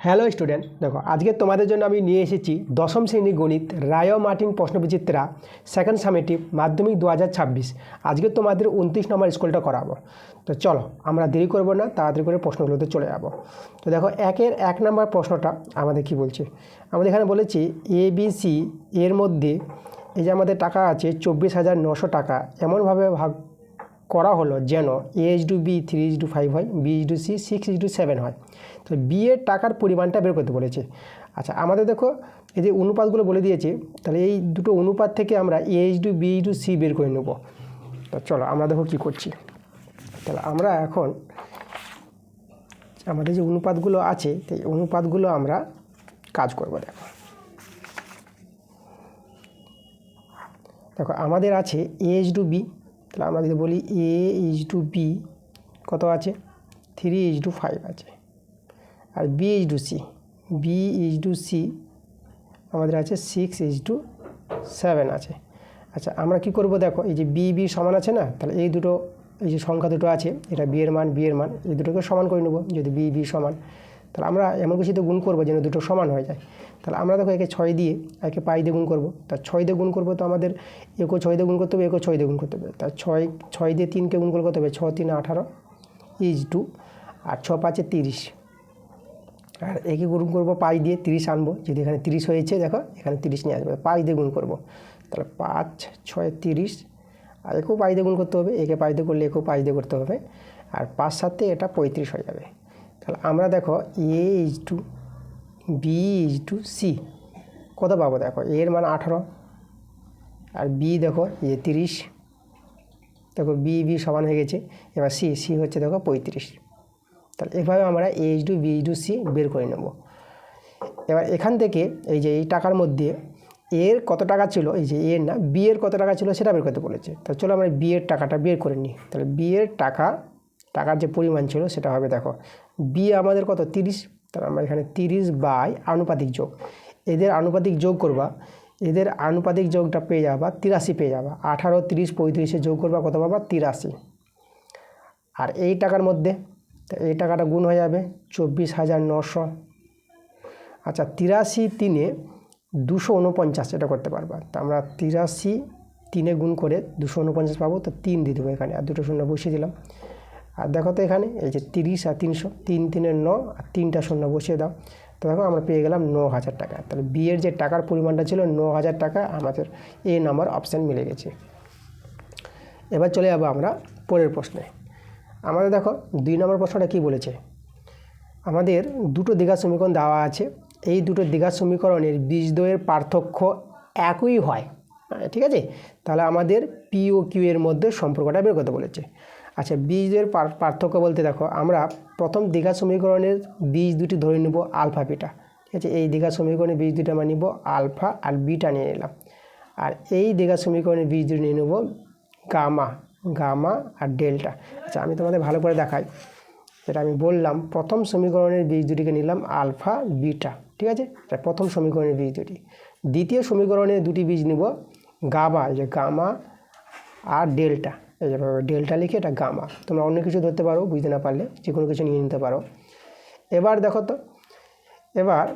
Hello student, দেখো আজকে তোমাদের জন্য আমি নিয়ে এসেছি দশম শ্রেণী গণিত রায় মার্টিন প্রশ্নবিচিত্রা সেকেন্ড সামেটিভ মাধ্যমিক 2026। আজকে তোমাদের 29 নম্বর স্কুলটা করাবো। তো চলো আমরা দেরি করব না, তাড়াতাড়ি করে প্রশ্নগুলোতে চলে যাব। তো দেখো একের 1 নম্বর প্রশ্নটা আমাদের কি বলছে। আমাদের এখানে বলেছি ABC এর মধ্যে এই যে আমাদের টাকা আছে 24,900 টাকা এমনভাবে ভাগ করা হলো যেন A/B 3:5 হয়, B/C 6:7 হয়। তো বি এর টাকার পরিমাণটা বের করতে বলেছে। আচ্ছা আমাদের দেখো এই যে অনুপাতগুলো বলে দিয়েছে, তাহলে এই দুটো অনুপাত থেকে আমরা A/B/C বের করে নেব। তো চলো আমরা দেখো কী করছি। তাহলে আমরা এখন আমাদের যে অনুপাতগুলো আছে সেই অনুপাতগুলো আমরা কাজ করব। দেখো আমাদের আছে A/B, তাহলে আমরা যদি বলি A/B কত আছে 3:5 আছে। আর B/C আমাদের আছে 6:7 আছে। আচ্ছা আমরা কি করব, দেখো এই যে B সমান আছে না, তাহলে এই দুটো এই যে সংখ্যা দুটো আছে এটা B এর মান এই দুটোকে সমান করে নেব। যদি B সমান, তাহলে আমরা এমন কিছুতে গুণ করবো যেন দুটো সমান হয়ে যায়। তাহলে আমরা দেখো একে 6 দিয়ে একে পাই দিয়ে গুণ করবো। তা 6 দিয়ে গুণ করবো, তো আমাদের একেও 6 দিয়ে গুণ করতে হবে, একেও 6 দিয়ে গুণ করতে হবে। তা 6 দিয়ে 3কে গুণ করতে হবে, 6 3 18 2 আর 6 5 30। আর একে গুণ করবো পাই দিয়ে 30 আনবো, যদি এখানে 30 হয়েছে দেখো এখানে 30 নিয়ে আসবে, পাই দিয়ে গুণ করবো। তাহলে 5 6 30 আর একেও পাই দিয়ে গুণ করতে হবে, একে পাই দিয়ে করলে একেও পাই দিয়ে করতে হবে। আর 5 7 এটা 35 হয়ে যাবে। তাহলে আমরা দেখো A/B/C কত পাবো, দেখো এর মান 18 আর B দেখো এই 30। দেখো B সমান হয়ে গেছে। এবার C হচ্ছে দেখো 35। তাহলে এভাবে আমরা A/B/C বের করে নেব। এবার এখান থেকে এই যে এই টাকার মধ্যে এর কত টাকা ছিল, এই যে এর না B এর কত টাকা ছিল সেটা বের করতে বলেছে। তাহলে চলো আমরা B এর টাকাটা বের করে নিই। তাহলে B এর টাকার যে পরিমাণ ছিল সেটা হবে দেখো B আমাদের কত 30। তাহলে আমরা এখানে 30 বাই আনুপাতিক যোগ, এদের আনুপাতিক যোগ করবা, এদের আনুপাতিক যোগটা পেয়ে যাবা 83 পেয়ে যাবা। 18 30 35 যোগ করবা কত পাবা 83। আর এই টাকার মধ্যে এই টাকাটা গুণ হয়ে যাবে 24,900। আচ্ছা 83 3 249 এটা করতে পারবা। তা আমরা 83 3 গুণ করে 249 পাবো। তো 3 দিয়ে দেবো এখানে, আর দুটো শূন্য বসিয়ে দিলাম। আর দেখো তো এখানে এই যে 30 আর 300, 3 3 9 আর 3টা শূন্য বসিয়ে দাও। তো দেখো আমরা পেয়ে গেলাম 9,000 টাকা। তাহলে বি এর যে টাকার পরিমাণটা ছিল 9,000 টাকা, আমাদের এ নাম্বার অপশান মিলে গেছে। এবার চলে যাবো আমরা পরের প্রশ্নে। আমাদের দেখো 2 নম্বর প্রশ্নটা কি বলেছে। আমাদের দুটো দ্বিঘাত সমীকরণ দেওয়া আছে, এই দুটো দ্বিঘাত সমীকরণের বীজদ্বয়ের পার্থক্য একই হয়, ঠিক আছে। তাহলে আমাদের পি ও কিউ এর মধ্যে সম্পর্কটা বের করতে বলেছে। আচ্ছা বীজদ্বয়ের পার্থক্য বলতে দেখো আমরা প্রথম দ্বিঘাত সমীকরণের বীজ দুটি ধরে নেব আলফা বিটা, ঠিক আছে। এই দ্বিঘাত সমীকরণের বীজ দুটি আমরা নিব আলফা আর বিটা নিয়ে নিলাম। আর এই দ্বিঘাত সমীকরণের বীজ দুটি নিয়ে নেব গামা আর ডেল্টা। আচ্ছা আমি তোমাদের ভালো করে দেখাই, যেটা আমি বললাম প্রথম সমীকরণের বীজ দুটিকে নিলাম আলফা বিটা, ঠিক আছে। এটা প্রথম সমীকরণের বীজ দুটি। দ্বিতীয় সমীকরণের দুটি বীজ নিব গামা, এই যে গামা আর ডেল্টা, এই যে ডেল্টা লিখে এটা গামা। তোমরা অন্য কিছু ধরতে পারো, বুঝতে না পারলে যে কোনো কিছু নিয়ে নিতে পারো। এবার দেখো তো, এবার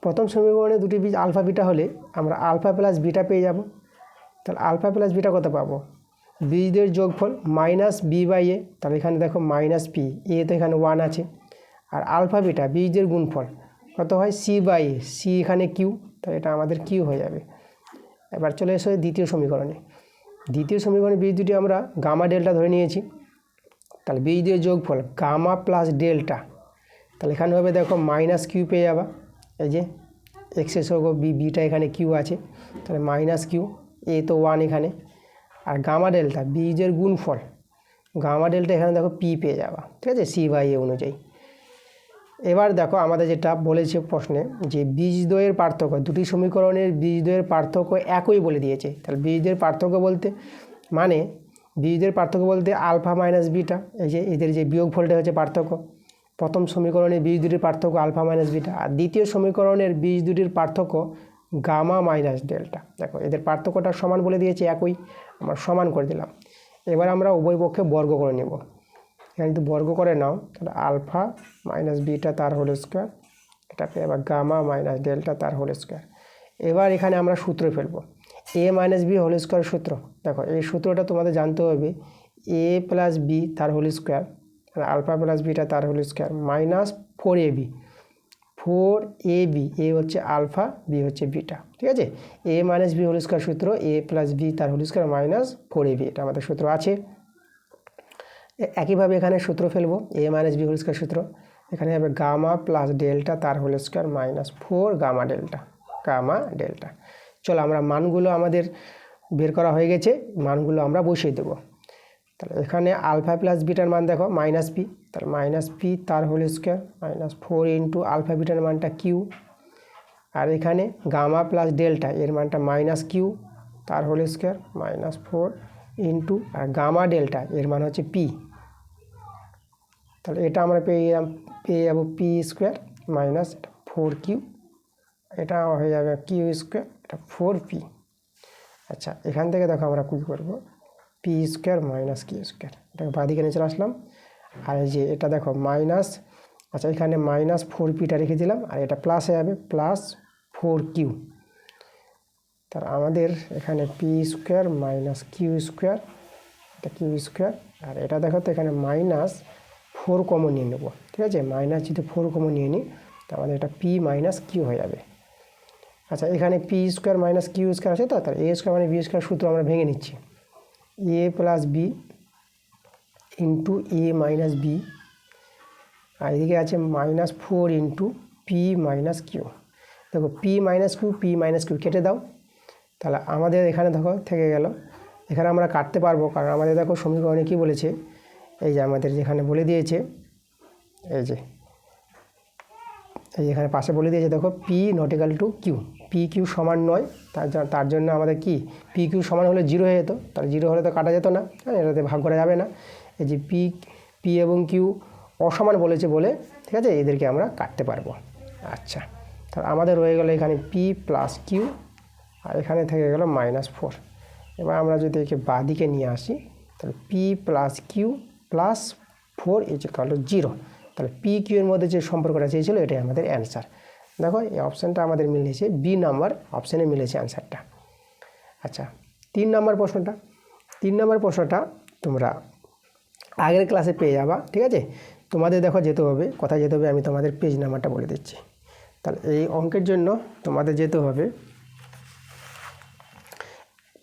প্রথম সমীকরণে দুটি বীজ আলফা বিটা হলে আমরা আলফা প্লাস বিটা পেয়ে যাব। তাহলে আলফা প্লাস বিটা কত পাবো, বীজদের যোগফল -B/A। তাহলে এখানে দেখো -P, এ তো এখানে 1 আছে। আর আলফা বিটা বীজদের গুণফল কত হয় C/A, C এখানে কিউ, তাহলে এটা আমাদের কিউ হয়ে যাবে। এবার চলে এসো দ্বিতীয় সমীকরণে। দ্বিতীয় সমীকরণে বীজ দুটি আমরা গামা ডেল্টা ধরে নিয়েছি। তাহলে বীজদের যোগফল গামা প্লাস ডেল্টা, তাহলে এখানে হবে দেখো -Q পেয়ে যাবা। এই যে এক্সেস হোক বিটা এখানে কিউ আছে, তাহলে -Q, এ তো 1 এখানে। আর গামা ডেল্টা বীজের গুণফল, গামা ডেল্টা এখানে দেখো পি পেয়ে যাবা, ঠিক আছে, C/A অনুযায়ী। এবার দেখো আমাদের যেটা বলেছে প্রশ্নে যে বীজদ্বয়ের পার্থক্য, দুটি সমীকরণের বীজদ্বয়ের পার্থক্য একই বলে দিয়েছে। তাহলে বীজদ্বয়ের পার্থক্য বলতে মানে বীজদ্বয়ের পার্থক্য বলতে আলফা মাইনাস বিটা, এই যে এদের যে বিয়োগফলটা হচ্ছে পার্থক্য। প্রথম সমীকরণের বীজ দুটির পার্থক্য আলফা মাইনাস বিটা, আর দ্বিতীয় সমীকরণের বীজ দুটির পার্থক্য গামা মাইনাস ডেল্টা। দেখো এদের পার্থক্যটা সমান বলে দিয়েছে, একই, আমরা সমান করে দিলাম। এবার আমরা উভয় পক্ষে বর্গ করে নেব। এখানে যদি বর্গ করে নাও তাহলে আলফা মাইনাস বিটা তার হোল স্কোয়ার এটা পেয়ে যাবো গামা মাইনাস ডেল্টা তার হোল স্কোয়ার। এবার এখানে আমরা সূত্র ফেলবো এ মাইনাস বি হোল স্কোয়ার সূত্র। দেখো এই সূত্রটা তোমাদের জানতে হবে এ প্লাস বি তার whole square alpha plus beta তার whole square minus 4ab 4ab A হচ্ছে আলফা বি হচ্ছে বিটা, ঠিক আছে। A minus B whole square সূত্র এ প্লাস বি তার হোল স্কোয়ার মাইনাস 4ab, এটা আমাদের সূত্র আছে। একইভাবে এখানে সূত্র ফেলবো এ মাইনাস বি হোল স্কোয়ার সূত্র, এখানে হবে গামা প্লাস ডেল্টা তার whole square minus 4 gamma delta. চলো আমরা মানগুলো আমাদের বের করা হয়ে গেছে, মানগুলো আমরা বসিয়ে দেবো। তাহলে এখানে আলফা প্লাস বিটার মান দেখো মাইনাস পি, তাহলে মাইনাস পি তার whole square minus 4 into alpha বিটার মানটা কিউ, আর এখানে গামা প্লাস ডেল্টা এর মানটা মাইনাস কিউ তার হোল স্কোয়ার মাইনাস 4 ইন্টু আর গামা ডেল্টা এর মান হচ্ছে পি। তাহলে এটা আমরা পেয়ে যাবো পি স্কোয়ার মাইনাস 4q, এটা হয়ে যাবে কিউ স্কোয়ার, এটা 4p। আচ্ছা এখান থেকে দেখো আমরা কী করবো p square minus q square, এটাকে বাঁদিকে নিয়ে চলে আসলাম। আর এই যে এটা দেখো মাইনাস, আচ্ছা এখানে মাইনাস 4pটা রেখে দিলাম আর এটা প্লাস হয়ে যাবে প্লাস 4q। তার আমাদের এখানে p square minus q square, এটা কিউ স্কোয়ার, আর এটা দেখো তো এখানে মাইনাস 4 কমন নিয়ে নেবো, ঠিক আছে। মাইনাস যদি 4 কমন নিয়ে নিই তাহলে আমাদের এটা পি মাইনাস কিউ হয়ে যাবে। আচ্ছা এখানে p square minus q square আছে তো, তাহলে এ স্কোয়ার মানে বি স্কোয়ার সূত্র আমরা ভেঙে নিচ্ছি a plus b into a minus b, আর এদিকে আছে minus 4 into p minus q. দেখো পি মাইনাস কিউ কেটে দাও, তাহলে আমাদের এখানে দেখো থেকে গেল, এখানে আমরা কাটতে পারবো কারণ আমাদের দেখো সমীকরণে কী বলেছে, এই যে আমাদের যেখানে বলে দিয়েছে এই যে এখানে পাশে বলে দিয়েছে দেখো p not equal to q, p q সমান নয়, তার জন্য আমাদের কি পি কিউ সমান হলে 0 হয়ে যেত, তাহলে 0 হলে তো কাটা যেত না, এটাতে ভাগ করা যাবে না। এই যে পি এবং কিউ অসমান বলেছে বলে, ঠিক আছে, এদেরকে আমরা কাটতে পারবো। আচ্ছা তাহলে আমাদের রয়ে গেল এখানে পি প্লাস কিউ আর এখানে থেকে গেল মাইনাস 4। এবার আমরা যদি একে বাঁদিকে নিয়ে আসি তাহলে p plus q plus 4 is equal to 0। তাহলে পি কিউ এর মধ্যে যে সম্পর্কটা চেয়েছিল এটাই আমাদের অ্যান্সার। দেখো এই অপশানটা আমাদের মিলেছে, বি নাম্বার অপশানে মিলেছে অ্যান্সারটা। আচ্ছা 3 নম্বর প্রশ্নটা তোমরা আগের ক্লাসে পেয়ে যাবা, ঠিক আছে। তোমাদের দেখো যেতে হবে, কোথায় যেতে হবে আমি তোমাদের পেজ নাম্বারটা বলে দিচ্ছি। তাহলে এই অঙ্কের জন্য তোমাদের যেতে হবে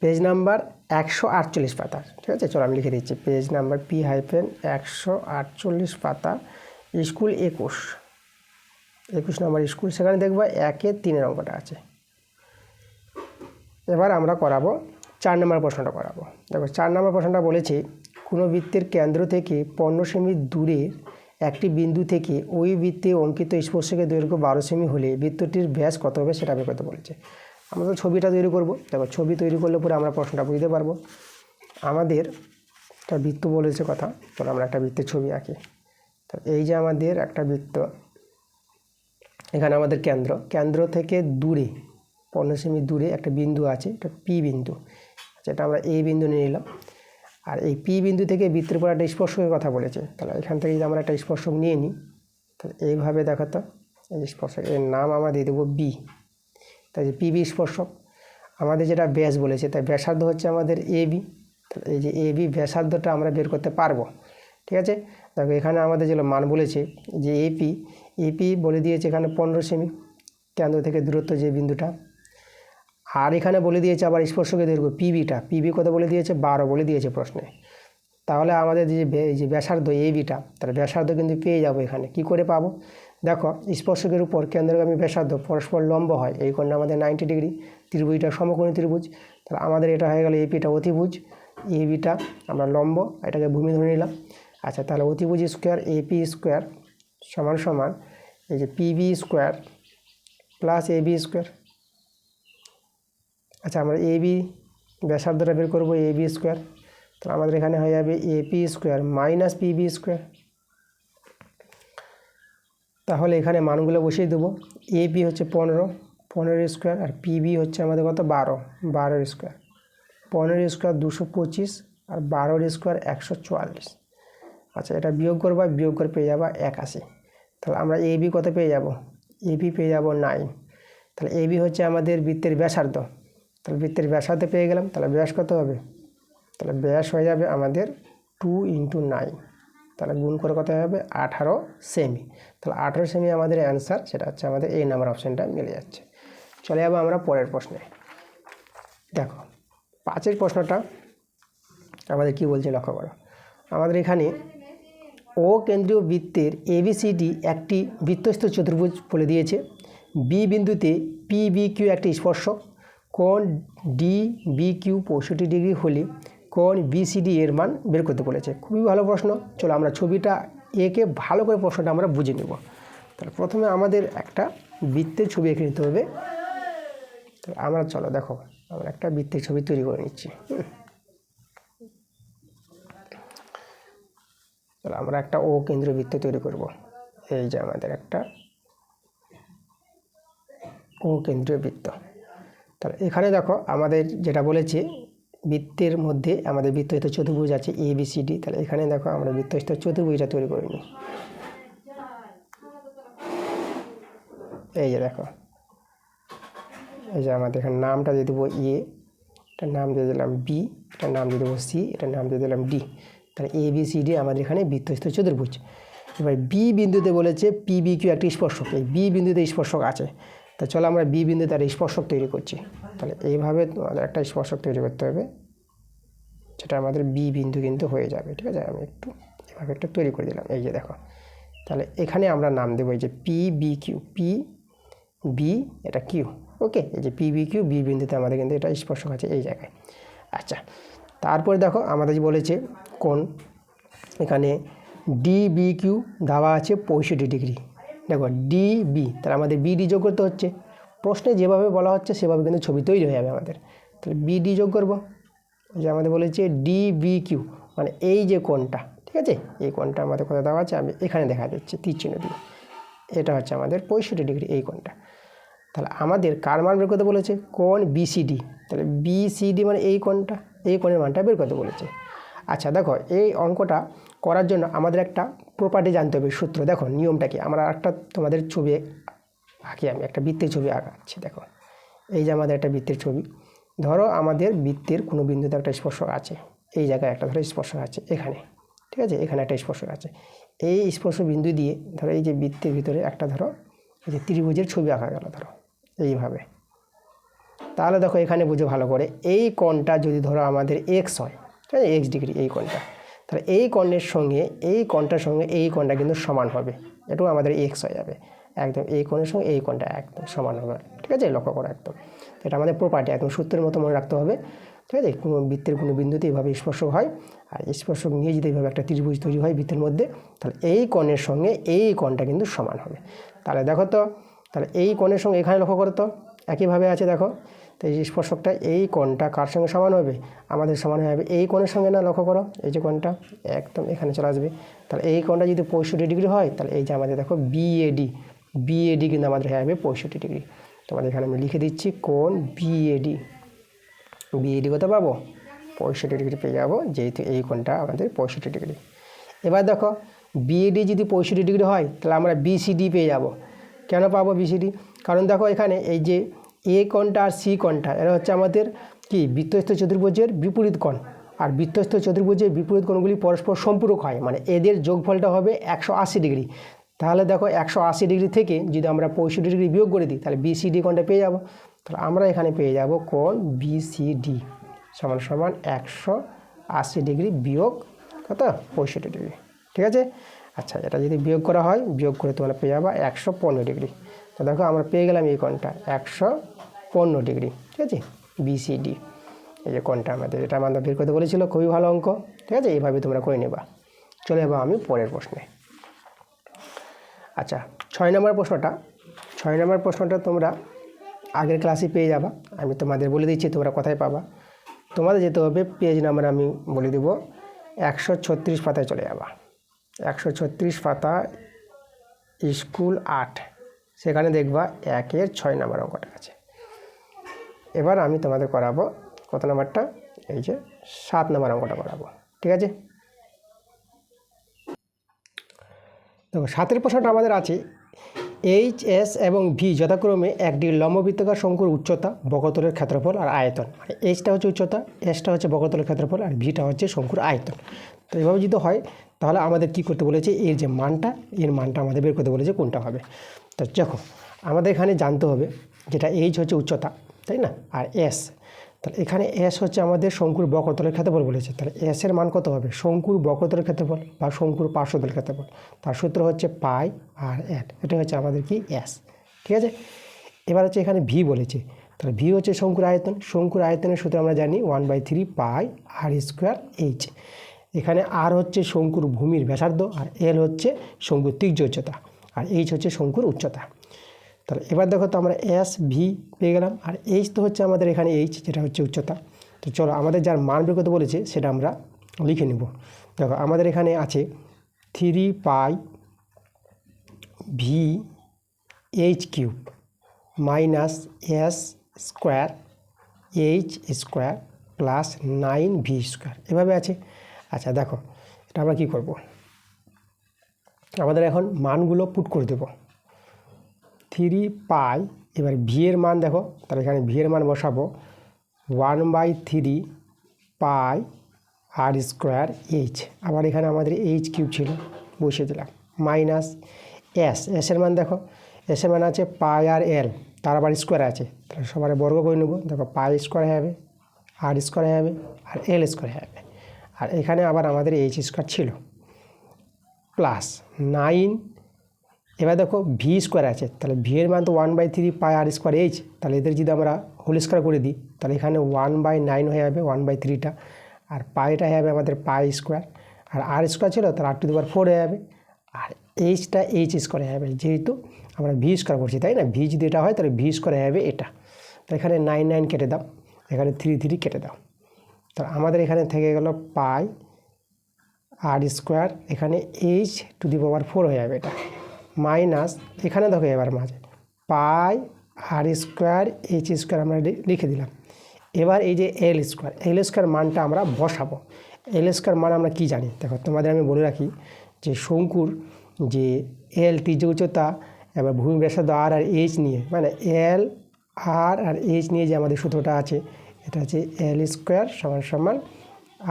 পেজ নাম্বার 148 পাতা, ঠিক আছে। চলো আমি লিখে দিচ্ছি পেজ নাম্বার P-148 পাতা, স্কুল 21 নম্বর স্কুল, সেখানে দেখবা 1-3 অঙ্কটা আছে। এবার আমরা করাবো 4 নম্বর প্রশ্নটা করাবো। দেখো 4 নম্বর প্রশ্নটা বলেছে কোনো বৃত্তের কেন্দ্র থেকে 15 সেমি দূরের একটি বিন্দু থেকে ওই বৃত্তে অঙ্কিত স্পর্শকের দৈর্ঘ্য 12 সেমি হলে বৃত্তটির ব্যাস কত হবে সেটা বের করতে বলেছে। আমরা তো ছবিটা তৈরি করব। দেখো ছবি তৈরি করলে পরে আমরা প্রশ্নটা বুঝতে পারবো। আমাদের একটা বৃত্ত বলেছে কথা, চলো আমরা একটা বৃত্তের ছবি আঁকি। তো এই যে আমাদের একটা বৃত্ত, এখানে আমাদের কেন্দ্র থেকে দূরে 15 সেমি দূরে একটা বিন্দু আছে, এটা পি বিন্দু, যেটা আমরা এই বিন্দু নিয়ে নিলাম। আর এই পি বিন্দু থেকে বৃত্তের উপর একটা স্পর্শকের কথা বলেছে, তাহলে এখান থেকে যদি আমরা একটা স্পর্শক নিয়ে নিই তাহলে এইভাবে দেখো তো এই স্পর্শক এর নাম আমরা দিয়ে দেবো বি। তাই যে পিবি স্পর্শক, আমাদের যেটা ব্যাস বলেছে তাই ব্যাসার্ধ হচ্ছে আমাদের এবি, তাহলে এই যে এবি ব্যাসার্ধটা আমরা বের করতে পারবো, ঠিক আছে। দেখো এখানে আমাদের যেগুলো মান বলেছে যে এপি বলে দিয়েছে এখানে 15 সেমি কেন্দ্র থেকে দূরত্ব যে বিন্দুটা, আর এখানে বলে দিয়েছে আবার স্পর্শকের দৈর্ঘ্য পিবি কত বলে দিয়েছে 12 বলে দিয়েছে প্রশ্নে। তাহলে আমাদের যে ব্যাসার্ধ এবিটা, তাহলে ব্যাসার্ধ কিন্তু পেয়ে যাবো। এখানে কি করে পাবো, দেখো স্পর্শকের উপর কেন্দ্রগামী ব্যাসার্ধ পরস্পর লম্ব হয়, এই কোণটা আমাদের 90 ডিগ্রি, ত্রিভুজটা সমকোণী ত্রিভুজ। তাহলে আমাদের এটা হয়ে গেল এপিটা অতিভুজ, এবিটা আমরা লম্ব, এটাকে ভূমি ধরে নিলাম। আচ্ছা তাহলে অতিভুজ স্কোয়ার এপি স্কোয়ার সমান সমান এই যে pb square plus ab square. আচ্ছা আমরা এবি ব্যাসার্ধটা বের করবো এবি স্কোয়ার, তাহলে আমাদের এখানে হয়ে যাবে ap square minus pb square. তাহলে এখানে মানগুলো বসিয়ে দেবো, এপি হচ্ছে 15 স্কোয়ার, আর পিবি হচ্ছে আমাদের কত 12 স্কোয়ার, 15 স্কোয়ার 225 আর 12 স্কোয়ার 144। আচ্ছা এটা বিয়োগ করে পেয়ে যাবা 81। তাহলে আমরা এবি কত পেয়ে যাব, এবি পেয়ে যাব 9। তাহলে এবি হচ্ছে আমাদের বৃত্তের ব্যাসার্ধ। তাহলে বৃত্তের ব্যাসার্ধ পেয়ে গেলাম। তাহলে ব্যাস কত হবে? তাহলে ব্যাস হয়ে যাবে আমাদের 2 × 9। তাহলে গুণ করে কত হবে? 18 সেমি। তাহলে 18 সেমি আমাদের অ্যান্সার, সেটা হচ্ছে আমাদের এই নাম্বার অপশানটা মিলে যাচ্ছে। চলে যাবো আমরা পরের প্রশ্নে। দেখো 5 প্রশ্নটা আমাদের কি বলছে লক্ষ্য করো। আমাদের এখানে ও কেন্দ্রীয় বৃত্তের এবিসিডি একটি বৃত্তস্থ চতুর্ভুজ বলে দিয়েছে। বি বিন্দুতে পিবিকিউ একটি স্পর্শক, কোণ ডিবিকিউ 65 ডিগ্রি হলে কোণ বিসিডি এর মান বের করতে বলেছে। খুবই ভালো প্রশ্ন। চলো আমরা ছবিটা এঁকে ভালো করে প্রশ্নটা আমরা বুঝে নেব। তাহলে প্রথমে আমাদের একটা বৃত্তের ছবি এঁকে নিতে হবে। তাহলে আমরা চলো দেখো আমরা একটা বৃত্তের ছবি তৈরি করে নিচ্ছি। তাহলে আমরা একটা ও কেন্দ্রীয় বৃত্ত তৈরি করব। এই যে আমাদের একটা ও কেন্দ্রীয় বৃত্ত। তাহলে এখানে দেখো আমাদের যেটা বলেছে বৃত্তের মধ্যে আমাদের বৃত্তস্থ চতুর্ভুজ আছে এবিসিডি। তাহলে এখানে দেখো আমরা বৃত্তস্থ চতুর্ভুজটা তৈরি করে নিই। এই যে দেখো, এই যে আমাদের এখানে নামটা দিয়ে দেবো এ, এটার নাম দিয়ে দিলাম বি, এটার নাম দিয়ে দেবো সি, এটার নাম দিয়ে দিলাম ডি। তাহলে এবিসিডি আমাদের এখানে বৃত্তস্থ চতুর্ভুজ। এবার বি বিন্দুতে বলেছে পিবিকিউ একটি স্পর্শক। এই বি বিন্দুতে স্পর্শক আছে। তা চলো আমরা বি বিন্দুতে একটা স্পর্শক তৈরি করছি। তাহলে এইভাবে আমাদের একটা স্পর্শক তৈরি করতে হবে, সেটা আমাদের বি বিন্দু কিন্তু হয়ে যাবে। ঠিক আছে, আমি একটু এভাবে একটা তৈরি করে দিলাম। এই যে দেখো, তাহলে এখানে আমরা নাম দেবো এই যে পিবিকিউ, পি বি এটা কিউ। ওকে, এই যে পিবিকিউ বি বিন্দুতে আমাদের কিন্তু এটা স্পর্শক আছে এই জায়গায়। আচ্ছা, তারপরে দেখো আমাদের বলেছে কোণ এখানে ডিবিকিউ দেওয়া আছে 65 ডিগ্রি। দেখো ডিবি, তাহলে আমাদের বিডি যোগ করতে হচ্ছে। প্রশ্নে যেভাবে বলা হচ্ছে সেভাবে কিন্তু ছবি তৈরি হয়ে যাবে আমাদের। তাহলে বিডি যোগ করবো। যে আমাদের বলেছে ডিবিকিউ মানে এই যে কোণটা, ঠিক আছে, এই কোণটা আমাদের কোথায় দেওয়া আছে, আমি এখানে দেখা যাচ্ছে তীর চিহ্ন দিয়ে। এটা হচ্ছে আমাদের 65 ডিগ্রি এই কোণটা। তাহলে আমাদের কার মান বের করতে বলেছে? কোণ বিসিডি। তাহলে বিসিডি মানে এই কোণটা, এই কোণের মানটা বের করতে বলেছে। আচ্ছা দেখো, এই অঙ্কটা করার জন্য আমাদের একটা প্রপার্টি জানতে হবে, সূত্র। দেখো নিয়মটা কি, আমরা একটা তোমাদের ছবি আঁকি, আমি একটা বৃত্তের ছবি আঁকাচ্ছি। দেখো এই যে আমাদের একটা বৃত্তের ছবি। ধরো আমাদের বৃত্তের কোনো বিন্দুতে একটা স্পর্শক আছে, এই জায়গায় একটা ধরো স্পর্শক আছে এখানে, ঠিক আছে, এখানে একটা স্পর্শক আছে। এই স্পর্শ বিন্দু দিয়ে ধরো এই যে বৃত্তের ভিতরে একটা ধরো এই যে ত্রিভুজের ছবি আঁকা গেল ধরো এইভাবে। তাহলে দেখো এখানে বুঝো ভালো করে, এই কোণটা যদি ধরো আমাদের এক্স হয়, ঠিক আছে, এক্স ডিগ্রি এই কোণটা, তাহলে এই কোণের সঙ্গে এই কোণটার সঙ্গে এই কোণটা কিন্তু সমান হবে। এটাও আমাদের এক্স হয়ে যাবে একদম। এই কোণের সঙ্গে এই কোণটা একদম সমান হবে, ঠিক আছে, লক্ষ্য করো একদম। এটা আমাদের প্রপার্টি, একদম সূত্রের মতো মনে রাখতে হবে। ঠিক আছে, কোনো বৃত্তের কোনো বিন্দুতে এইভাবে স্পর্শক হয়, আর স্পর্শক নিয়ে যদি এইভাবে একটা ত্রিভুজ তৈরি হয় বৃত্তের মধ্যে, তাহলে এই কোণের সঙ্গে এই কোণটা কিন্তু সমান হবে। তাহলে দেখো তো, তাহলে এই কোণের সঙ্গে এখানে লক্ষ্য করো তো একইভাবে আছে। দেখো তো এই স্পর্শকটা এই কোণটা কার সঙ্গে সমান হবে? আমাদের সমান হয়ে যাবে এই কোণের সঙ্গে। না, লক্ষ্য করো এই যে কোণটা একদম এখানে চলে আসবে। তাহলে এই কোণটা যদি 65 ডিগ্রি হয়, তাহলে এই যে আমাদের দেখো বিএডি, বিএডি কিন্তু আমাদের হয়ে যাবে 65 ডিগ্রি। তোমাদের এখানে আমি লিখে দিচ্ছি কোণ বিএডি। বিএডি কত পাবো? 65 ডিগ্রি পেয়ে যাবো, যেহেতু এই কোণটা আমাদের 65 ডিগ্রি। এবার দেখো বিএডি যদি 65 ডিগ্রি হয়, তাহলে আমরা বিসিডি পেয়ে যাব। কেন পাবো বিসিডি? কারণ দেখো এখানে এই যে এ কোণটা আর সি কোণটা, এরা হচ্ছে আমাদের কি বৃত্তস্থ চতুর্ভুজের বিপরীত কোণ। আর বৃত্তস্থ চতুর্ভুজের বিপরীত কোণগুলি পরস্পর সম্পূরক হয়, মানে এদের যোগফলটা হবে 180 ডিগ্রি। তাহলে দেখো 180 ডিগ্রি থেকে যদি আমরা 65 ডিগ্রি বিয়োগ করে দিই, তাহলে বিসিডি কোণটা পেয়ে যাব। তাহলে আমরা এখানে পেয়ে যাব কোণ বিসিডি সমান সমান 180 ডিগ্রি বিয়োগ কত? 65 ডিগ্রি। ঠিক আছে। আচ্ছা, এটা যদি বিয়োগ করা হয়, বিয়োগ করে তোমরা পেয়ে যাবা 115 ডিগ্রি। তো দেখো আমরা পেয়ে গেলাম এই কোণটা 115 ডিগ্রি। ঠিক আছে, বিসিডি এই যে কোণটা আমাদের, এটা আমাদের বের করতে বলেছিল। খুবই ভালো অঙ্ক। ঠিক আছে, এইভাবে তোমরা করে নেবা। চলে যাবো আমি পরের প্রশ্নে। আচ্ছা, 6 নম্বর প্রশ্নটা তোমরা আগের ক্লাসে পেয়ে যাবা। আমি তোমাদের বলে দিচ্ছি তোমরা কোথায় পাবা। তোমাদের যেতে হবে পেজ নাম্বার, আমি বলে দেব 136 পাতায় চলে যাবা। 136 পাতা স্কুল 8, সেখানে দেখবা 1-এর 6 নম্বর অঙ্কটা আছে। এবার আমি তোমাদের করাবো কত নম্বরটা? এই যে 7 নম্বর অঙ্কটা করাবো। ঠিক আছে, দেখো 7 প্রশ্নটা আমাদের আছে এইচ এস এবং ভি যথাক্রমে একটি লম্ববৃত্তাকার শঙ্কুর উচ্চতা, বক্রতলের ক্ষেত্রফল আর আয়তন। মানে এইচটা হচ্ছে উচ্চতা, এসটা হচ্ছে বক্রতলের ক্ষেত্রফল আর ভিটা হচ্ছে শঙ্কুর আয়তন। তো এভাবে যদি হয় তাহলে আমাদের কী করতে বলেছে, এর যে মানটা, এর মানটা আমাদের বের করতে বলেছে কোনটা হবে। তো দেখো আমাদের এখানে জানতে হবে যেটা এইচ হচ্ছে উচ্চতা, তাই না, আর এস, তাহলে এখানে এস হচ্ছে আমাদের শঙ্কুর বক্রতলের ক্ষেত্রফল বলেছে, তাহলে এস এর মান কত হবে, শঙ্কুর বক্রতলের ক্ষেত্রফল বা শঙ্কুর পার্শ্বতলের ক্ষেত্রফল, তার সূত্র হচ্ছে পাই আর এল, এটা হচ্ছে আমাদের কি এস। ঠিক আছে, এবার হচ্ছে এখানে ভি বলেছে, তাহলে ভি হচ্ছে শঙ্কুর আয়তন, শঙ্কুর আয়তনের সূত্র আমরা জানি 1/3 পাই আর স্কোয়ার এইচ। এখানে আর হচ্ছে শঙ্কুর ভূমির ব্যাসার্ধ আর এল হচ্ছে শঙ্কুর তীর্য উচ্চতা আর এইচ হচ্ছে শঙ্কুর উচ্চতা। তাহলে এবার দেখো তো আমরা এস ভি পেয়ে গেলাম, আর এইচ তো হচ্ছে আমাদের এখানে এইচ যেটা হচ্ছে উচ্চতা। তো চলো আমাদের যার মান বের করতে বলেছে সেটা আমরা লিখে নেব। দেখো আমাদের এখানে আছে 3 pi V H cube minus S square H square plus 9 V square, এভাবে আছে। আচ্ছা দেখো এটা আমরা কী করব, আমাদের এখন মানগুলো পুট করে দেবো। 3 পাই, এবার ভি এর মান দেখো, তাহলে এখানে ভি এর মান বসাবো 1/3 পাই আর স্কোয়ার এইচ, আবার এখানে আমাদের এইচ কিউব ছিল বসিয়ে দিলাম, মাইনাস এস এর মান দেখো, এস এর মান আছে পাই আর এল, তার আবার স্কোয়ার আছে, তাহলে সবার বর্গ করে নেবো। দেখো পাই স্কোয়ার হবে, আর স্কোয়ার হবে, আর এল স্কোয়ার হবে, আর এখানে আবার আমাদের এইচ স্কোয়ার ছিল প্লাস 9। এবার দেখো ভি স্কোয়ার আছে, তাহলে ভি এর মান তো 1/3 পাই আর স্কোয়ার এইচ, তাহলে এদের যদি আমরা হোল স্কোয়ার করে দিই তাহলে এখানে 1/9 হয়ে যাবে 1/3টা, আর পাইটা হয়ে যাবে আমাদের পাই স্কোয়ার, আর স্কোয়ার ছিল তাহলে r⁴ হয়ে যাবে, আর এইচটা এইচ স্কোয়ার হয়ে যাবে, যেহেতু আমরা ভি স্কোয়ার করছি তাই না, ভি যদি এটা হয় তাহলে ভি স্কোয়ার হয়ে যাবে এটা। তো এখানে 9 কেটে দাও, এখানে 3 কেটে দাও, তাহলে আমাদের এখানে থেকে গেল পাই আর স্কোয়ার, এখানে h⁴ হয়ে যাবে এটা, মাইনাস এখানে দেখো এবার মাঝে পাই আর স্কোয়ার এইচ স্কোয়ার আমরা লিখে দিলাম। এবার এই যে এল স্কোয়ার মানটা আমরা বসাবো। এল স্কোয়ার মান আমরা কি জানি, দেখো তোমাদের আমি বলে রাখি যে শঙ্কুর যে এল তীর্য উচ্চতা এবার ভূমি ব্যাসার্ধ আর এইচ নিয়ে, মানে এল আর এইচ নিয়ে যে আমাদের সূত্রটা আছে এটা হচ্ছে এল স্কোয়ার সমান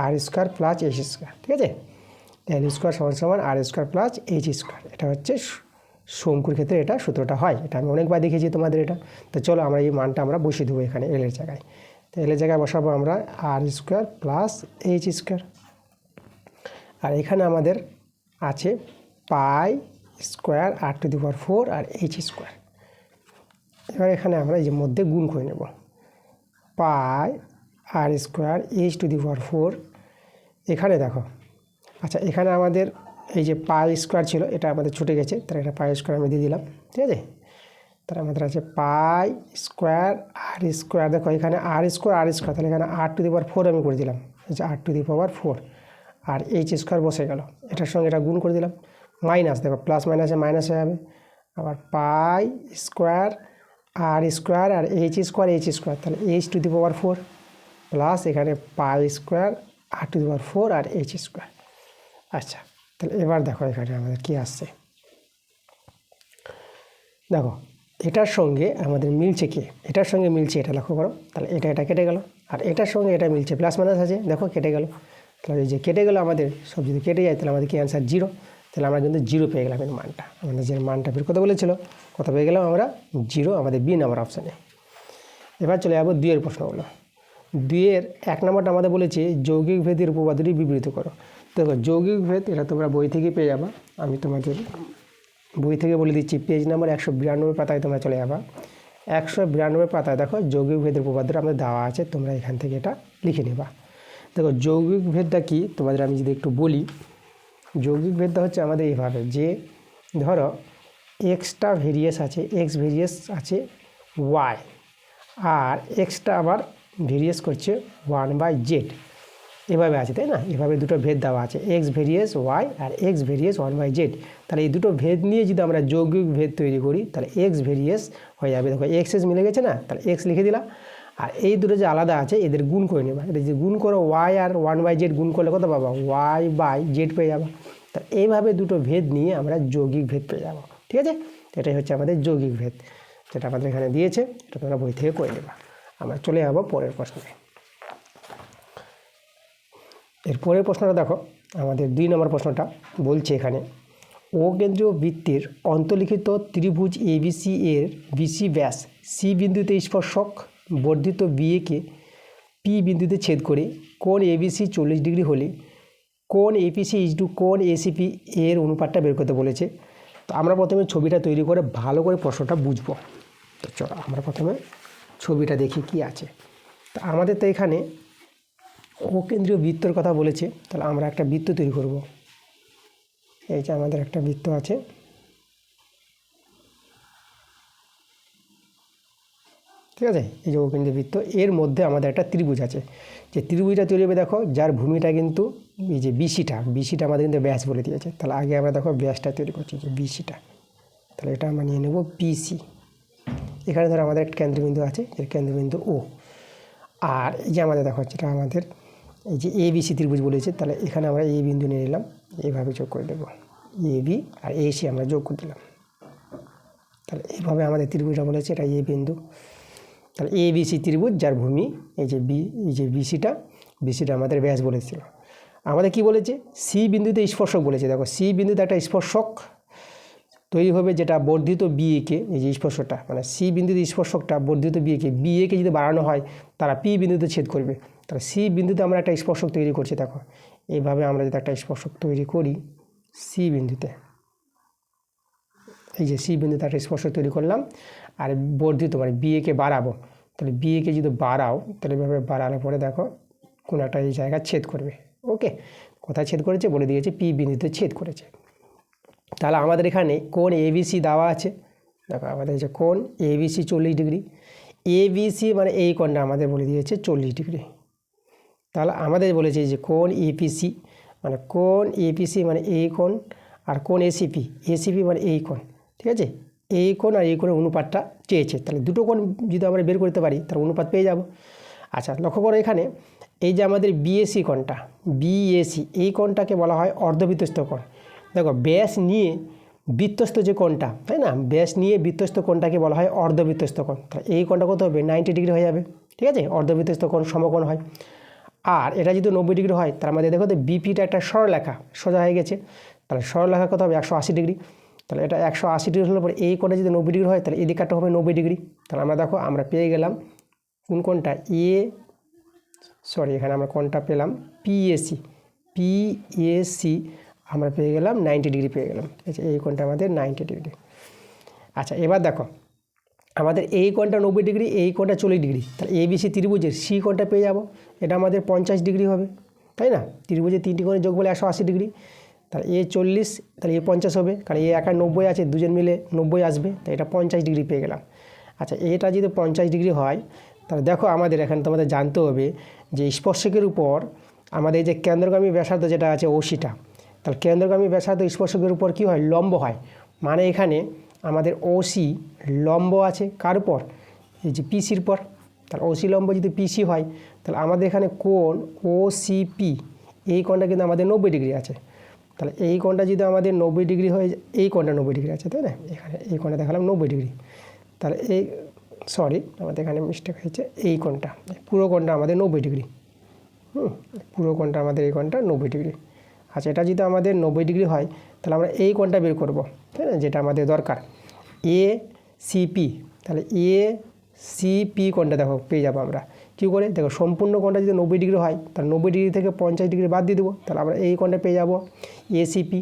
আর স্কোয়ার প্লাস এইচ স্কোয়ার। ঠিক আছে, এল স্কোয়ার সমান আর স্কোয়ার প্লাস এইচ স্কোয়ার, এটা হচ্ছে শঙ্কুর ক্ষেত্রে এটা সূত্রটা হয়, এটা আমি অনেকবার দেখেছি তোমাদের এটা। তো চলো আমরা এই মানটা আমরা বসিয়ে দেবো এখানে এলের জায়গায়। তো এলের জায়গায় বসাবো আমরা আর স্কোয়ার প্লাস এইচ স্কোয়ার, আর এখানে আমাদের আছে পাই স্কোয়ার r⁴ আর এইচ স্কোয়ার। এবার এখানে আমরা এই যে মধ্যে গুণ করে নেব, পাই আর স্কোয়ার h⁴, এখানে দেখো আচ্ছা এখানে আমাদের এই যে পাই স্কোয়ার ছিল এটা আমাদের ছুটে গেছে, তাহলে এটা পাই স্কোয়ার আমি দিয়ে দিলাম। ঠিক আছে, তাহলে আমাদের আছে পাই স্কোয়ার আর স্কোয়ার, দেখো এখানে আর স্কোয়ার তাহলে এখানে r⁴ আমি করে দিলাম, এই যে r⁴ আর এইচ স্কোয়ার বসে গেল, এটার সঙ্গে এটা গুণ করে দিলাম, মাইনাস দেখো প্লাস মাইনাসে মাইনাস হয়ে যাবে, আবার পাই স্কোয়ার আর এইচ স্কোয়ার তাহলে h⁴ প্লাস এখানে পাই স্কোয়ার r⁴ আর এইচ স্কোয়ার। আচ্ছা তাহলে এবার দেখো এখানে আমাদের কি আসছে, দেখো এটার সঙ্গে আমাদের মিলছে কি, এটার সঙ্গে মিলছে এটা, লক্ষ্য করো, তাহলে এটা কেটে গেল, আর এটার সঙ্গে এটা মিলছে প্লাস মাইনাস আছে, দেখো কেটে গেল, তাহলে এই যে কেটে গেল আমাদের সব যদি কেটে যায় তাহলে আমাদের কি অ্যান্সার 0, তাহলে আমরা কিন্তু 0 পেয়ে গেলাম এর মানটা, আমাদের যে মানটা বের করতে বলেছিল কত পেয়ে গেলাম আমরা 0, আমাদের বি নাম্বার অপশানে। এবার চলে যাবো 2 এর প্রশ্নগুলো। 2 এর 1 নম্বরটা আমাদের বলেছে যৌগিক ভেদের উপপাদ্যটি বিবৃত করো। দেখো যৌগিক ভেদ এটা তোমরা বই থেকে পেয়ে যাবা, আমি তোমাদের বই থেকে বলে দিচ্ছি, পেজ নাম্বার 192 পাতায় তোমরা চলে যাবা, 192 পাতায় দেখো যৌগিক ভেদের উপপাদ্যটা আমাদের দেওয়া আছে, তোমরা এখান থেকে এটা লিখে নেবা। দেখো যৌগিক ভেদটা কি তোমাদের আমি যদি একটু বলি, যৌগিক ভেদটা হচ্ছে আমাদের এইভাবে যে ধরো এক্সটা ভেরিয়েস আছে, এক্স ভেরিয়েস আছে ওয়াই, আর এক্সটা আবার ভেরিয়েস করছে 1/z, এভাবে আছে তাই না, এভাবে দুটো ভেদ দেওয়া আছে, এক্স ভেরিয়েস ওয়াই আর এক্স ভেরিয়েস 1/z। তাহলে এই দুটো ভেদ নিয়ে যদি আমরা যৌগিক ভেদ তৈরি করি তাহলে এক্স ভেরিয়েস হয়ে যাবে, দেখো এক্স মিলে গেছে না, তাহলে এক্স লিখে দিলাম, আর এই দুটো যে আলাদা আছে এদের গুণ করে নেবা, এটা যে গুণ করো ওয়াই আর 1/z গুণ করলে কত পাবা, y/z পেয়ে যাবো। তা এইভাবে দুটো ভেদ নিয়ে আমরা যৌগিক ভেদ পেয়ে যাবো। ঠিক আছে, এটাই হচ্ছে আমাদের যৌগিক ভেদ, যেটা আমাদের এখানে দিয়েছে, এটা তোমরা বই থেকে করে নেবা। আমরা চলে যাবো পরের প্রশ্নে। এর পরের প্রশ্নটা দেখো, আমাদের 2 নম্বর প্রশ্নটা বলছে এখানে, অকেন্দ্রীয় বৃত্তের অন্তর্লিখিত ত্রিভুজ এবিসি এর বিসি ব্যাস সি বিন্দুতে স্পর্শক বর্ধিত বিএকে পি বিন্দুতে ছেদ করে কোণ এবিসি 40 ডিগ্রি হলে কোণ এপিসি ইজটু কোণ এসিপি এর অনুপাতটা বের করতে বলেছে। তো আমরা প্রথমে ছবিটা তৈরি করে ভালো করে প্রশ্নটা বুঝবো। তো চলো আমরা প্রথমে ছবিটা দেখি কি আছে। তো আমাদের তো এখানে অকেন্দ্রীয় বৃত্তের কথা বলেছে, তাহলে আমরা একটা বৃত্ত তৈরি করব। এই যে আমাদের একটা বৃত্ত আছে, ঠিক আছে, এই যে অকেন্দ্রীয় বৃত্ত, এর মধ্যে আমাদের একটা ত্রিভুজ আছে। যে ত্রিভুজটা তৈরি হবে দেখো, যার ভূমিটা কিন্তু এই যে বিসিটা আমাদের কিন্তু ব্যাস বলে দিয়েছে। তাহলে আগে আমরা দেখো ব্যাসটা তৈরি করছি, যে বিসিটা, তাহলে এটা আমরা নিয়ে নেব পিসি। এখানে ধরো আমাদের একটা কেন্দ্রবিন্দু আছে, এর কেন্দ্রবিন্দু ও। আর এই যে আমাদের দেখো, যেটা আমাদের এই যে এ বিসি ত্রিভুজ বলেছে, তাহলে এখানে আমরা এ বিন্দু নিয়ে নিলাম, এইভাবে যোগ করে দেবো, A B R A C আমরা যোগ করে দিলাম। তাহলে এইভাবে আমাদের ত্রিভুজটা বলেছে, এটা এ বিন্দু। তাহলে এ বিসি ত্রিভুজ, যার ভূমি এই যে বিসিটা আমাদের ব্যাস বলেছিল। আমাদের কি বলেছে, সি বিন্দুতে স্পর্শক বলেছে। দেখো সি বিন্দুতে একটা স্পর্শক তৈরি হবে, যেটা বর্ধিত বিএকে, এই যে স্পর্শকটা মানে সি বিন্দুতে স্পর্শকটা বর্ধিত বিএকে যদি বাড়ানো হয়, তারা পি বিন্দুতে ছেদ করবে। তাহলে সি বিন্দুতে আমরা একটা স্পর্শক তৈরি করছি। দেখো এইভাবে আমরা যদি একটা স্পর্শক তৈরি করি সি বিন্দুতে, এই যে সি বিন্দুতে একটা স্পর্শক তৈরি করলাম, আর বর্ধিত মানে বিএকে বাড়াবো। তাহলে বিএকে যদি বাড়াও, তাহলে এভাবে বাড়ানোর পরে দেখো কোনো একটা এই জায়গায় ছেদ করবে। ওকে, কোথায় ছেদ করেছে বলে দিয়েছে, পি বিন্দুতে ছেদ করেছে। তাহলে আমাদের এখানে কোণ এবিসি দেওয়া আছে। দেখো আমাদের যে কোণ এবিসি 40 ডিগ্রি, এবিসি মানে এই কোণটা আমাদের বলে দিয়েছে 40 ডিগ্রি। তাহলে আমাদের বলেছে যে কোণ এপিসি মানে এই কোণ, আর কোণ এসিপি মানে এই কোণ, ঠিক আছে, এই কোণ আর এই কোণের অনুপাতটা চেয়েছে। তাহলে দুটো কোণ যদি আমরা বের করতে পারি, তার অনুপাত পেয়ে যাব। আচ্ছা লক্ষ্য করো, এখানে এই যে আমাদের বিএসি কোণটা, এই কোণটাকে বলা হয় অর্ধবৃত্তস্থ কোণ। দেখো ব্যাস নিয়ে বৃত্তস্থ যে কোণটা, তাই না, ব্যাস নিয়ে বৃত্তস্থ কোণটাকে বলা হয় অর্ধবৃত্তস্থ কোণ। তাহলে এই কোণটা কত হবে, 90 ডিগ্রি হয়ে যাবে, ঠিক আছে, অর্ধবৃত্তস্থ কোণ সমকোণ হয়। আর এটা যদি 90 ডিগ্রি হয়, তার আমাদের দেখো তো বিপিটা একটা সরলরেখা সোজা হয়ে গেছে। তাহলে সরলরেখা কত হবে, 180 ডিগ্রি। তাহলে এটা 180 ডিগ্রি হলে পরে এই কোণটা যদি 90 ডিগ্রি হয়, তাহলে এই দিকটা হবে 90 ডিগ্রি। তাহলে আমরা দেখো আমরা পেয়ে গেলাম কোন কোণটা, এখানে আমরা কোণটা পেলাম পিএসি আমরা পেয়ে গেলাম 90 ডিগ্রি পেয়ে গেলাম। আচ্ছা এই কোণটা আমাদের 90 ডিগ্রি। আচ্ছা এবার দেখো আমাদের এই কোণটা 90 ডিগ্রি, এই কোণটা 40 ডিগ্রি। তাহলে এবিসি ত্রিভুজের সি কোণটা পেয়ে যাব, এটা আমাদের 50 ডিগ্রি হবে, তাই না। ত্রিভুজের 3টি কোণের যোগ বলে 180 ডিগ্রি। তাহলে এ 40, তাহলে এ 50 হবে, কারণ এ একা 90 আছে, দুজন মিলে 90 আসবে, তাই এটা 50 ডিগ্রি পেয়ে গেলাম। আচ্ছা এটা যদি 50 ডিগ্রি হয়, তাহলে দেখো আমাদের এখানে তোমাদের জানতে হবে যে স্পর্শকের উপর আমাদের যে কেন্দ্রগামী ব্যাসার্ধ যেটা আছে ওসিটা, তাহলে কেন্দ্রগামী ব্যাসার্ধ স্পর্শকের উপর কী হয়, লম্ব হয়। মানে এখানে আমাদের ওসি লম্ব আছে কার উপর, এই যে পিসির পর। তাহলে ওসি লম্ব যদি পিসি হয়, তাহলে আমাদের এখানে কোণ ওসিপি, এই কোণটা কিন্তু আমাদের 90 ডিগ্রি আছে। তাহলে এই কোণটা যদি আমাদের 90 ডিগ্রি হয়ে, এই কোণটা 90 ডিগ্রি আছে, তাই না, এখানে এই কোণটা দেখালাম 90 ডিগ্রি। তাহলে আমাদের এখানে মিস্টেক হয়েছে, এই কোণটা পুরো কোণটা আমাদের 90 ডিগ্রি। পুরো কোণটা আমাদের এই কোণটা 90 ডিগ্রি। আচ্ছা এটা যদি আমাদের 90 ডিগ্রি হয়, তাহলে আমরা এই কোণটা বের করব, তাই না, যেটা আমাদের দরকার এসিপি। তাহলে এসিপি কোণটা দেখো পেয়ে যাবো আমরা কী করে, দেখো সম্পূর্ণ কোণটা যদি 90 ডিগ্রি হয়, তাহলে 90 ডিগ্রি থেকে 50 ডিগ্রি বাদ দিয়ে দেবো, তাহলে আমরা এই কোণটা পেয়ে যাব এসিপি।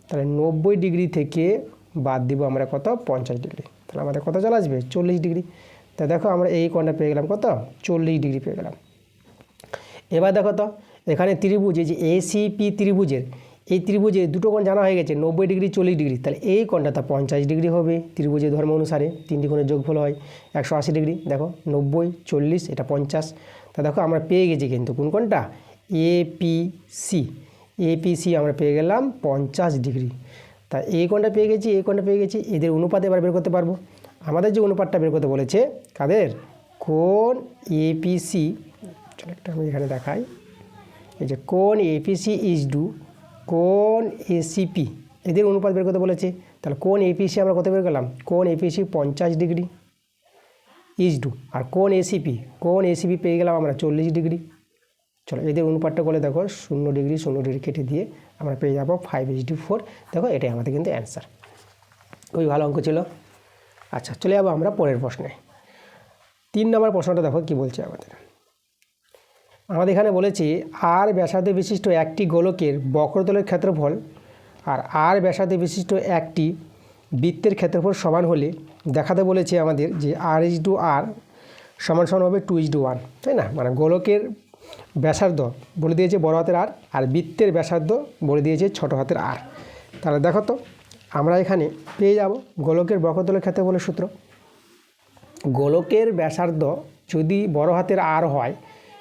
তাহলে 90 ডিগ্রি থেকে বাদ দিব আমরা কত, 50 ডিগ্রি। তাহলে আমাদের কত চলে আসবে, 40 ডিগ্রি। তা দেখো আমরা এই কোণটা পেয়ে গেলাম কত, 40 ডিগ্রি পেয়ে গেলাম। এবার দেখো তো এখানে ত্রিভুজ, এই যে এসিপি ত্রিভুজের, এই ত্রিভুজে দুটো কোণ জানা হয়ে গেছে, 90 ডিগ্রি 40 ডিগ্রি। তাহলে এই কোণটা তা 50 ডিগ্রি হবে ত্রিভুজের ধর্ম অনুসারে, 3টি কোণের যোগফল হয় 180 ডিগ্রি। দেখো 90 40 এটা 50। তা দেখো আমরা পেয়ে গেছি কিন্তু কোন কোণটা, এপিসি আমরা পেয়ে গেলাম 50 ডিগ্রি। তা এই কোণটা পেয়ে গেছি, এই কোণটা পেয়ে গেছি, এদের অনুপাত এবার বের করতে পারবো। আমাদের যে অনুপাতটা বের করতে বলেছে কাদের, কোণ এপিসি, চলো একটা আমি এখানে দেখাই, এই যে কোণ এপিসি ইজ টু কোণ এসিপি, এদের অনুপাত বের করতে বলেছে। তাহলে কোণ এপিসি আমরা কত বের করলাম, কোণ এপিসি 50 ডিগ্রি ইজ টু, আর কোণ এসিপি পেয়ে গেলাম আমরা 40 ডিগ্রি। চলো এদের অনুপাতটা করলে দেখো 0 ডিগ্রি কেটে দিয়ে আমরা পেয়ে যাবো 5:4। দেখো এটাই আমাদের কিন্তু অ্যান্সার। খুবই ভালো অঙ্ক ছিল। আচ্ছা চলে যাবো আমরা পরের প্রশ্নে। 3 নম্বর প্রশ্নটা দেখো কি বলছে আমাদের এখানে বলেছি আর ব্যাসার্ধ বিশিষ্ট একটি গোলকের বক্রতলের ক্ষেত্রফল আর আর ব্যাসার্ধ বিশিষ্ট একটি বৃত্তের ক্ষেত্রফল সমান হলে দেখাতে বলেছে আমাদের যে r/r সমান হবে 2:1, তাই না? মানে গোলকের ব্যাসার্ধ বলে দিয়েছে বড় হাতের আর, আর বৃত্তের ব্যাসার্ধ বলে দিয়েছে ছোট হাতের আর। তাহলে দেখো তো আমরা এখানে পেয়ে যাব গোলকের বক্রতলের ক্ষেত্রফলের সূত্র। গোলকের ব্যাসার্ধ যদি বড় হাতের আর হয়,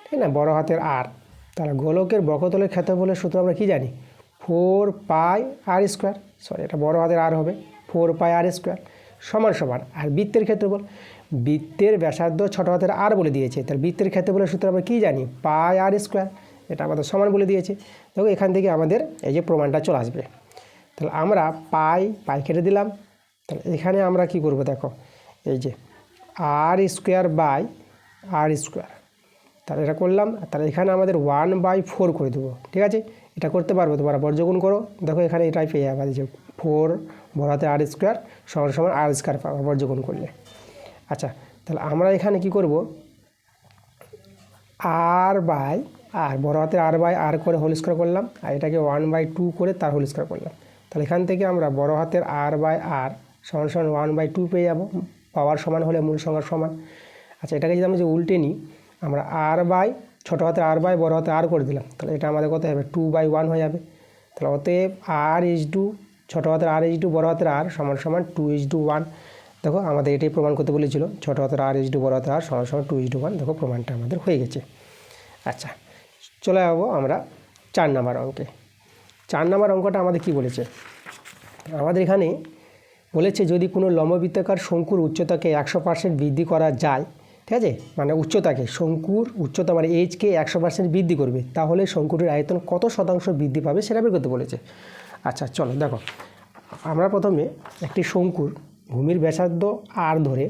তাই না, বড় হাতের আর, তাহলে গোলকের বক্রতলের ক্ষেত্রফলের সূত্র আমরা কি জানি, 4πr², সরি এটা বড় হাতের আর হবে 4πr² সমান আর বৃত্তের ক্ষেত্রফল, বৃত্তের ব্যাসার্ধ ছোট হাতের আর বলে দিয়েছে, তাহলে বৃত্তের ক্ষেত্রফলের সূত্র আমরা কি জানি, πr², এটা আমাদের সমান বলে দিয়েছে। দেখো এখান থেকে আমাদের এই যে প্রমাণটা চলে আসবে। তাহলে আমরা পাই কেটে দিলাম। তাহলে এখানে আমরা কি করব দেখো, এই যে r²/r², তাহলে এটা করলাম। তাহলে এখানে আমাদের 1/4 করে দেবো, ঠিক আছে? এটা করতে পারবো, তোমরা বর্গগুণ করো, দেখো এখানে এটাই পেয়ে যাবে যে 4 বড় হাতে r² সমান r² পাবো বর্গগুণ করলে। আচ্ছা তাহলে আমরা এখানে কি করব, r/r বড় হাতে r/r করে হোল স্কোয়ার করলাম, আর এটাকে 1/2 করে তার হোল স্কোয়ার করলাম। তাহলে এখান থেকে আমরা বড় হাতের r/r সমান 1/2 পেয়ে যাব, পাওয়ার সমান হলে মূল সংখ্যার সমান। আচ্ছা এটাকে যদি আমরা যে উল্টে নিই, আমরা ছোটো হাতের r বাই বড় হাতে r করে দিলাম, তাহলে এটা আমাদের কত হবে 2/1 হয়ে যাবে। তাহলে অতএব r/2 ছোটো হাতের r/2 বড় হাতের r সমান 2:1। দেখো আমাদের এটাই প্রমাণ করতে বলেছিল, ছোটো হাতের r/2 বড় হাতের r সমান 2:1। দেখো প্রমাণটা আমাদের হয়ে গেছে। আচ্ছা চলে যাবো আমরা 4 নম্বর অঙ্কে। 4 নম্বর অঙ্কটা আমাদের কি বলেছে, আমাদের এখানে বলেছে যদি কোনো লম্ববৃত্তাকার শঙ্কুর উচ্চতাকে 100% বৃদ্ধি করা যায়, ঠিক আছে, মানে উচ্চতাকে, শঙ্কুর উচ্চতা মানে এইচকে 100% বৃদ্ধি করবে, তাহলে শঙ্কুটির আয়তন কত শতাংশ বৃদ্ধি পাবে সেটা বের করতে বলেছে। আচ্ছা চলো দেখো, আমরা প্রথমে একটি শঙ্কুর ভূমির ব্যাসার্ধ আর ধরে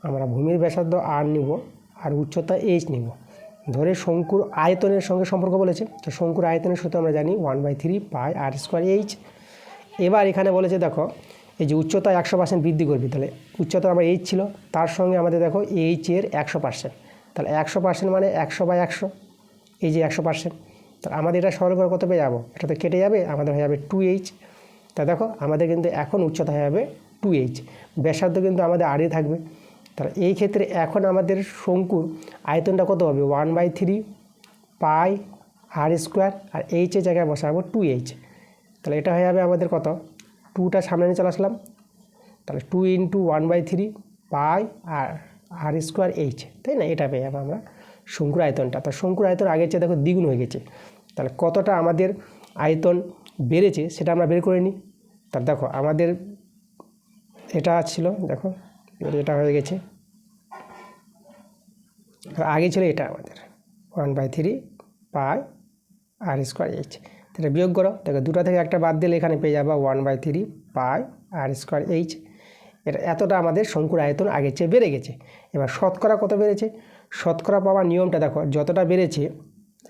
আমরা ভূমির ব্যাসার্ধ আর নিব আর উচ্চতা এইচ নিব, ধরে শঙ্কুর আয়তনের সঙ্গে সম্পর্ক বলেছে। তো শঙ্কুর আয়তনের সূত্র আমরা জানি 1/3πr²h। এবার এখানে বলেছে দেখো এই যে উচ্চতা 100% বৃদ্ধি করবে, তাহলে উচ্চতা আমার এইচ ছিল, তার সঙ্গে আমাদের দেখো এইচের 100%, তাহলে 100% মানে 100/100, এই যে 100%, তাহলে আমাদের এটা সরল করে কত পেয়ে যাবো, এটা তো কেটে যাবে, আমাদের হয়ে যাবে 2h। তা দেখো আমাদের কিন্তু এখন উচ্চতা হয়ে যাবে 2h, ব্যাসার্ধ কিন্তু আমাদের আরই থাকবে। তাহলে এই ক্ষেত্রে এখন আমাদের শঙ্কুর আয়তনটা কত হবে 1/3πr², আর এইচের জায়গায় বসাবো 2h। তাহলে এটা হয়ে যাবে আমাদের কত, 2টা সামনে নিয়ে চলে আসলাম, তাহলে 2 × 1/3πr²h, তাই না, এটা পেয়ে যাবো আমরা শঙ্কুর আয়তনটা। তো শঙ্কুর আয়তন আগের চেয়ে দেখো দ্বিগুণ হয়ে গেছে, তাহলে কতটা আমাদের আয়তন বেড়েছে সেটা আমরা বের করে নিই। তার দেখো আমাদের এটা ছিল, দেখো এটা হয়ে গেছে, আগে ছিল এটা আমাদের 1/3πr²h। তাহলে বিয়োগ করো, দেখো দুটো থেকে একটা বাদ দিলে এখানে পেয়ে যাবো 1/3πr²h। এটা এতটা আমাদের শঙ্কুর আয়তন আগের চেয়ে বেড়ে গেছে। এবার শতকরা কত বেড়েছে, শতকরা পাওয়ার নিয়মটা দেখো, যতটা বেড়েছে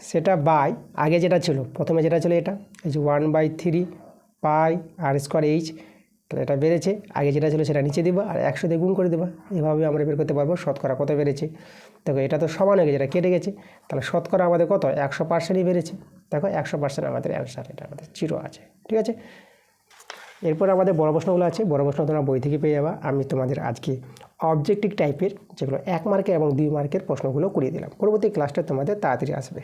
সেটা বাই আগে যেটা ছিল, প্রথমে যেটা ছিল এটা, এই যে 1/3πr²h, তাহলে এটা বেড়েছে, আগে যেটা ছিল সেটা নিচে দেবো আর 100 দিয়ে গুণ করে দেবো, এভাবে আমরা বের করতে পারবো শতকরা কত বেড়েছে। দেখো এটা তো সমান হয়ে গেছে, এটা কেটে গেছে, তাহলে শতকরা আমাদের কত 100%ই বেড়েছে। দেখো 100% আমাদের অ্যান্সার, এটা আমাদের 0 আছে, ঠিক আছে। এরপর আমাদের বড় প্রশ্নগুলো আছে, বড় প্রশ্ন তোমরা বই থেকে পেয়ে যাবা। আমি তোমাদের আজকে অবজেক্টিভ টাইপের যেগুলো 1 মার্কের এবং 2 মার্কের প্রশ্নগুলো করিয়ে দিলাম, পরবর্তী ক্লাসটা তোমাদের তাড়াতাড়ি আসবে।